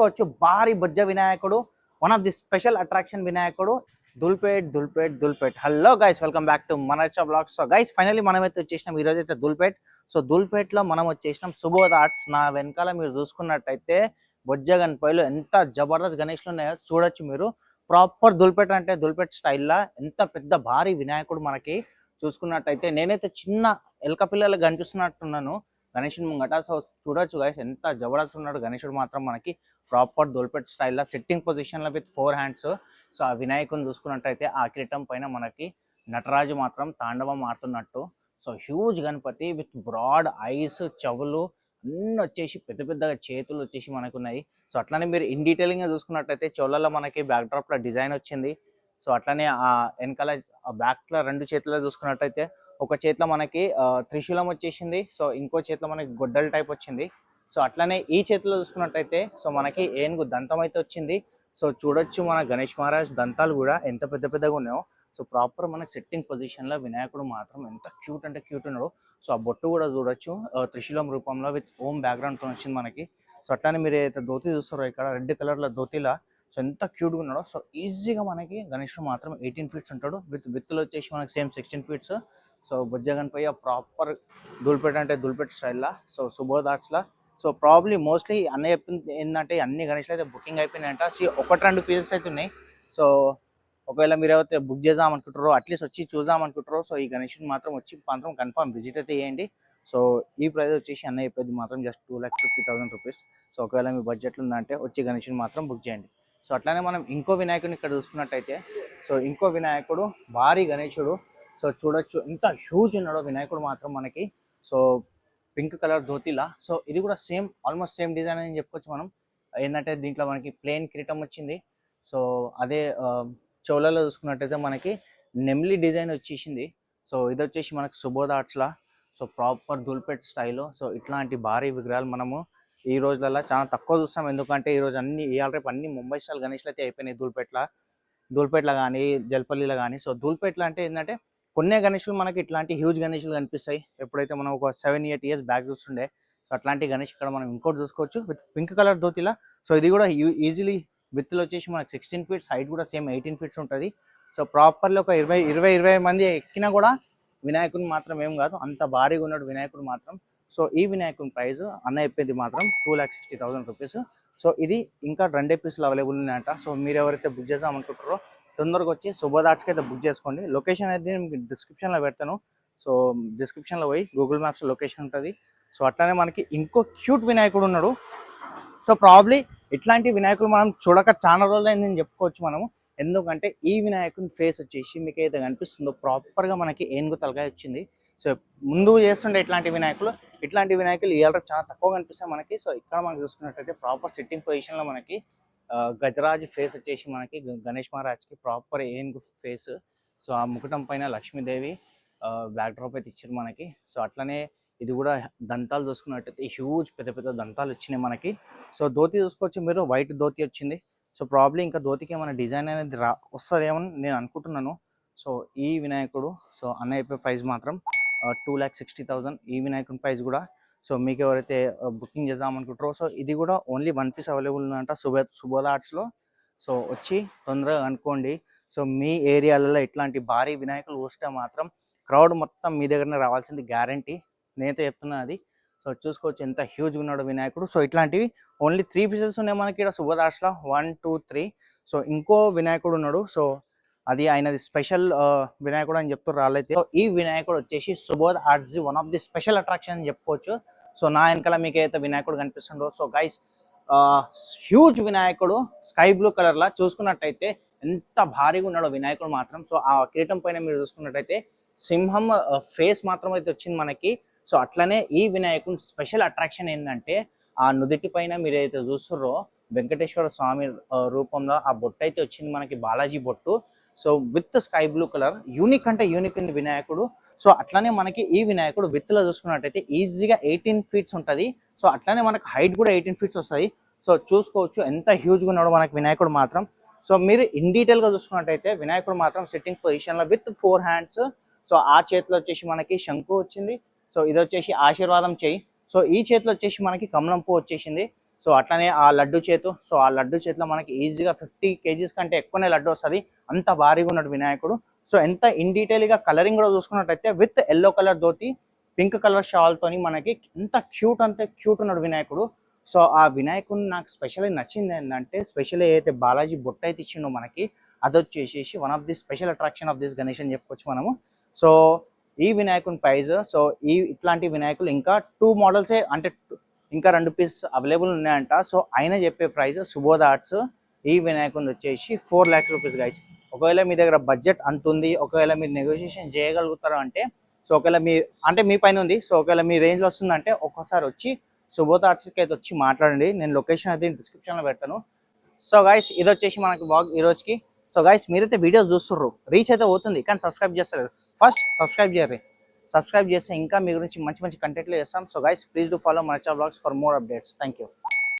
చూసుకోవచ్చు భారీ బొజ్జ వినాయకుడు, one of the special attraction వినాయకుడు Dhoolpet. Hello guys, welcome back to మనచ్చ బ్లాగ్స్. సో గైస్, ఫైనల్లీ మనమైతే వచ్చేసినాం ఈ రోజు అయితే దుల్పేట్. సో దుల్పేట్ లో మనం వచ్చేసినాం సుబోధ్ ఆర్ట్స్. నా వెనకాల మీరు చూసుకున్నట్టయితే బొజ్జ గణపయ్యలు ఎంత జబర్దస్త్ గణేష్లు ఉన్నాయో చూడొచ్చు మీరు. ప్రాపర్ దుల్పేట్ అంటే దుల్పేట్ స్టైల్లా ఎంత పెద్ద భారీ వినాయకుడు మనకి చూసుకున్నట్టయితే. నేనైతే చిన్న ఎలక పిల్లలు కనిపిస్తున్నట్టున్నాను గణేషుని ముంగట. సో చూడొచ్చు గైస్ ఎంత జబర్దస్త్ ఉన్నాడు గణేషుడు మాత్రం మనకి ప్రాపర్ దుల్పేట్ స్టైల్లో సెట్టింగ్ పొజిషన్లో విత్ 4 హ్యాండ్స్. సో ఆ వినాయకుని చూసుకున్నట్టయితే ఆ కిరీటం పైన మనకి నటరాజు మాత్రం తాండవం ఆడుతున్నట్టు. So huge Ganapati with broad eyes, చెవులు అన్నీ వచ్చేసి పెద్ద పెద్దగా చేతులు వచ్చేసి మనకు ఉన్నాయి. సో అట్లానే మీరు ఇన్ డీటెయిలింగ్గా చూసుకున్నట్టయితే చెవులలో మనకి బ్యాక్ డ్రాప్లో డిజైన్ వచ్చింది. సో అట్లానే ఆ వెనకాల బ్యాక్లో 2 చేతుల్లో చూసుకున్నట్టయితే ఒక చేతిలో మనకి త్రిశూలం వచ్చేసింది. సో ఇంకో చేతిలో మనకి గొడ్డల టైప్ వచ్చింది. సో అట్లానే ఈ చేతిలో చూసుకున్నట్టయితే సో మనకి ఏనుగు దంతం అయితే వచ్చింది. సో చూడొచ్చు మన గణేష్ మహారాజ్ దంతాలు కూడా ఎంత పెద్ద పెద్దగా ఉన్నాయో. సో ప్రాపర్ మనకి సెట్టింగ్ పొజిషన్లో వినాయకుడు మాత్రం ఎంత క్యూట్ అంటే క్యూట్ ఉన్నాడు. సో ఆ బొట్టు కూడా చూడొచ్చు త్రిశూలం రూపంలో విత్ ఓం బ్యాక్గ్రౌండ్తో వచ్చింది మనకి. సో అట్లానే మీరు ఏదైతే ధోతి చూస్తారో ఇక్కడ రెడ్ కలర్లో ధోతిలా సో ఎంత క్యూట్గా ఉన్నాడో. సో ఈజీగా మనకి గణేషుడు మాత్రం 18 ఫీట్స్ ఉంటాడు. విత్తులు వచ్చేసి మనకి సేమ్ 16 ఫీట్స్. సో బొజ్జ గణపయ్య ప్రాపర్ దుల్పేట్ అంటే దుల్పేట్ స్టైల్లా, సో సుబోధ్ ఆర్ట్స్లా. సో ప్రాబ్లీ మోస్ట్లీ అన్నీ చెప్పింది ఏంటంటే అన్ని గణేష్లు అయితే బుకింగ్ అయిపోయినాయంట. సో 1-2 పీసెస్ అయితే ఉన్నాయి. సో ఒకవేళ మీరు ఎవరైతే బుక్ చేద్దామనుకుంటారో అట్లీస్ట్ వచ్చి చూద్దామనుకుంటారో సో ఈ గణేషుని మాత్రం వచ్చి మాత్రం కన్ఫర్మ్ విజిట్ అయితే చేయండి. సో ఈ ప్రైస్ వచ్చేసి అన్న చెప్పేది మాత్రం జస్ట్ 2,50,000 రూపీస్. సో ఒకవేళ మీ బడ్జెట్లో ఉందంటే వచ్చి గణేషుని మాత్రం బుక్ చేయండి. సో అట్లానే మనం ఇంకో వినాయకుడిని ఇక్కడ చూసుకున్నట్టయితే సో ఇంకో వినాయకుడు భారీ గణేశుడు. సో చూడొచ్చు ఎంత హ్యూజ్ ఉన్నాడో వినాయకుడు మాత్రం మనకి. సో పింక్ కలర్ ధోతిలా. సో ఇది కూడా సేమ్ ఆల్మోస్ట్ సేమ్ డిజైన్ అని చెప్పుకోవచ్చు మనం. ఏంటంటే దీంట్లో మనకి ప్లెయిన్ కిరీటం వచ్చింది. సో అదే చోళలో చూసుకున్నట్టయితే మనకి నెమ్లీ డిజైన్ వచ్చేసింది. సో ఇది వచ్చేసి మనకి సుబోధ్ ఆర్ట్స్లా. So proper Dhoolpet style. So ఇట్లాంటి భారీ విగ్రహాలు మనము ఈ రోజులలో చాలా తక్కువ చూస్తాం. ఎందుకంటే ఈరోజు అన్ని ఇవాళ రేపు అన్ని ముంబై స్టైల్ గణేష్లు అయితే అయిపోయినాయి దుల్పేట్లో కానీ జల్పల్లిలో కానీ. సో దుల్పేట్లో అంటే ఏంటంటే కొన్ని గణేషులు మనకి ఇట్లాంటి హ్యూజ్ గణేషులు కనిపిస్తాయి. ఎప్పుడైతే మనం ఒక 7-8 ఇయర్స్ బ్యాక్ చూస్తుండే సో అట్లాంటి గణేష్ ఇక్కడ మనం ఇంకోటి చూసుకోవచ్చు విత్ పింక్ కలర్ ధోతిలా. సో ఇది కూడా ఈజీలీ విత్తులు వచ్చేసి మనకి 16 ఫీట్స్, హైట్ కూడా సేమ్ 18 ఫీట్స్ ఉంటుంది. సో ప్రాపర్లీ ఒక 20 మంది ఎక్కినా కూడా వినాయకుని మాత్రం ఏం కాదు, అంత భారీగా ఉన్నాడు వినాయకుడు మాత్రం. సో ఈ వినాయకుని ప్రైస్ అన్న చెప్పేది మాత్రం 2,60,000 రూపీస్. సో ఇది ఇంకా 2 పీసులు అవైలబుల్ ఉన్నాయంట. సో మీరు ఎవరైతే బుక్ చేద్దామనుకుంటారో తొందరగా వచ్చి సుబోధ్ ఆర్ట్స్కి అయితే బుక్ చేసుకోండి. లొకేషన్ అయితే నేను డిస్క్రిప్షన్లో పెడతాను. సో డిస్క్రిప్షన్లో పోయి గూగుల్ మ్యాప్స్ లొకేషన్ ఉంటుంది. సో అట్లానే మనకి ఇంకో క్యూట్ వినాయకుడు ఉన్నాడు. సో ప్రాబ్లీ ఇట్లాంటి వినాయకులు మనం చూడక చాలా రోజులు అయిందని చెప్పుకోవచ్చు మనము. ఎందుకంటే ఈ వినాయకుని ఫేస్ వచ్చేసి మీకు అయితే కనిపిస్తుందో ప్రాపర్గా మనకి ఏనుగు తలకాయ వచ్చింది. సో ముందు చేస్తుండే ఇట్లాంటి వినాయకులు ఇవాళ చాలా తక్కువ కనిపిస్తాయి మనకి. సో ఇక్కడ మనకి చూసుకున్నట్టయితే ప్రాపర్ సిట్టింగ్ పొజిషన్లో మనకి గజరాజ్ ఫేస్ వచ్చేసి మనకి గణేష్ మహారాజ్కి ప్రాపర్ ఏనుగు ఫేస్. సో ఆ ముకుటం పైన లక్ష్మీదేవి బ్యాక్ డ్రాప్ అయితే ఇచ్చారు మనకి. సో అట్లనే ఇది కూడా దంతాలు చూసుకున్నట్టయితే హ్యూజ్ పెద్ద పెద్ద దంతాలు వచ్చినాయి మనకి. సో ధోతి చూసుకోవచ్చు మీరు, వైట్ ధోతి వచ్చింది. సో ప్రాబ్లీ ఇంకా ధోతికి ఏమైనా డిజైన్ అనేది వస్తుందేమని నేను అనుకుంటున్నాను. సో ఈ వినాయకుడు సో అన్న చెప్పే ప్రైస్ మాత్రం 2,60,000 ఈ వినాయకుని ప్రైస్ కూడా. సో మీకు ఎవరైతే బుకింగ్ చేద్దామనుకుంటారో సో ఇది కూడా ఓన్లీ 1 పీస్ అవైలబుల్ ఉందంట సుబోధ్ ఆర్ట్స్లో. సో వచ్చి తొందరగా అనుకోండి. సో మీ ఏరియాలలో ఇట్లాంటి భారీ వినాయకులు వస్తే మాత్రం క్రౌడ్ మొత్తం మీ దగ్గరనే రావాల్సింది గ్యారంటీ, నేనైతే చెప్తున్నా అది. సో చూసుకోవచ్చు ఎంత హ్యూజ్గా ఉన్నాడు వినాయకుడు. సో ఇట్లాంటివి ఓన్లీ 3 పీసెస్ ఉన్నాయి మనకి ఇక్కడ సుబోధ్ ఆర్ట్స్లో, 1, 2, 3. సో ఇంకో వినాయకుడు ఉన్నాడు. సో అది ఆయనది స్పెషల్ వినాయకుడు అని చెప్తారు వాళ్ళైతే. సో ఈ వినాయకుడు వచ్చేసి Subodh arts one of the special attraction అని చెప్పుకోవచ్చు. సో నా వెనకాల మీకు అయితే వినాయకుడు కనిపిస్తుండో సో గైస్ హ్యూజ్ వినాయకుడు స్కై బ్లూ కలర్లా చూసుకున్నట్టయితే ఎంత భారీగా ఉన్నాడో వినాయకుడు మాత్రం. సో ఆ కిరీటం పైన మీరు చూసుకున్నట్టయితే సింహం ఫేస్ మాత్రం అయితే వచ్చింది మనకి. సో అట్లనే ఈ వినాయకుని స్పెషల్ అట్రాక్షన్ ఏంటంటే ఆ నుదిటి పైన మీరు అయితే చూస్తున్నారో వెంకటేశ్వర స్వామి రూపంలో ఆ బొట్టు అయితే వచ్చింది మనకి, బాలాజీ బొట్టు. So with sky blue colour unique అంటే యూనిక్ ఉంది వినాయకుడు. సో అట్లానే మనకి ఈ వినాయకుడు విత్తులో చూసుకున్నట్టయితే ఈజీగా 18 ఫీట్స్ ఉంటుంది. సో అట్లానే మనకి హైట్ కూడా 18 ఫీట్స్ వస్తుంది. సో చూసుకోవచ్చు ఎంత హ్యూజ్గా ఉన్నాడో మనకి వినాయకుడు మాత్రం. సో మీరు ఇన్ డీటెయిల్గా చూసుకున్నట్టయితే వినాయకుడు మాత్రం సిట్టింగ్ పొజిషన్లో విత్ 4 హ్యాండ్స్. సో ఆ చేతిలో వచ్చేసి మనకి శంకు వచ్చింది. సో ఇది వచ్చేసి ఆశీర్వాదం చెయ్యి. సో ఈ చేతిలో వచ్చేసి మనకి కమలం పువ్వు వచ్చేసింది. సో అట్లనే ఆ లడ్డు చేతు, సో ఆ లడ్డు చేతిలో మనకి ఈజీగా 50 kgs కంటే ఎక్కువనే లడ్డు వస్తుంది, అంత భారీగా ఉన్నాడు వినాయకుడు. సో ఎంత ఇన్ డీటెయిల్గా కలరింగ్ కూడా చూసుకున్నట్టయితే with yellow colour dhoti, pink colour shawl తోని మనకి ఎంత క్యూట్ అంతే క్యూట్ ఉన్నాడు వినాయకుడు. సో ఆ వినాయకుడు నాకు స్పెషల్లీ నచ్చింది ఏంటంటే, స్పెషల్లీ ఏదైతే బాలాజీ బొట్ట అయితే ఇచ్చిండో మనకి, అది వచ్చేసి one of the special attraction of this Ganesh అని చెప్పుకోవచ్చు మనము. సో ఈ వినాయకుని ప్రైజ్, సో ఇట్లాంటి వినాయకులు ఇంకా 2 మోడల్సే, అంటే ఇంకా 2 పీస్ అవైలబుల్ ఉన్నాయంట. సో ఆయన చెప్పే ప్రైస్ సుబోధ ఆర్ట్స్ ఈ వినాయకుని వచ్చేసి 4 lakhs రూపీస్ గైస్. ఒకవేళ మీ దగ్గర బడ్జెట్ అంత ఉంది, ఒకవేళ మీరు నెగోషియేషన్ చేయగలుగుతారు అంటే, సో ఒకవేళ మీ పైన ఉంది, సో ఒకవేళ మీ రేంజ్లో వస్తుందంటే ఒక్కసారి వచ్చి సుబోధ ఆర్ట్స్కి అయితే వచ్చి మాట్లాడండి. నేను లొకేషన్ అయితే డిస్క్రిప్షన్లో పెడతాను. సో గైస్ ఇది వచ్చేసి మనకి బ్లాగ్ ఈ రోజుకి. సో గైస్ మీరైతే వీడియోస్ చూస్తుర్రు, రీచ్ అయితే అవుతుంది కానీ సబ్స్క్రైబ్ చేస్తారు. ఫస్ట్ సబ్స్క్రైబ్ చేయరు, సబ్స్క్రైబ్ చేస్తే ఇంకా మీ గురించి మంచి మంచి కంటెంట్లు చేస్తాం. So guys please do follow మనచ్చా vlogs for more updates. Thank you.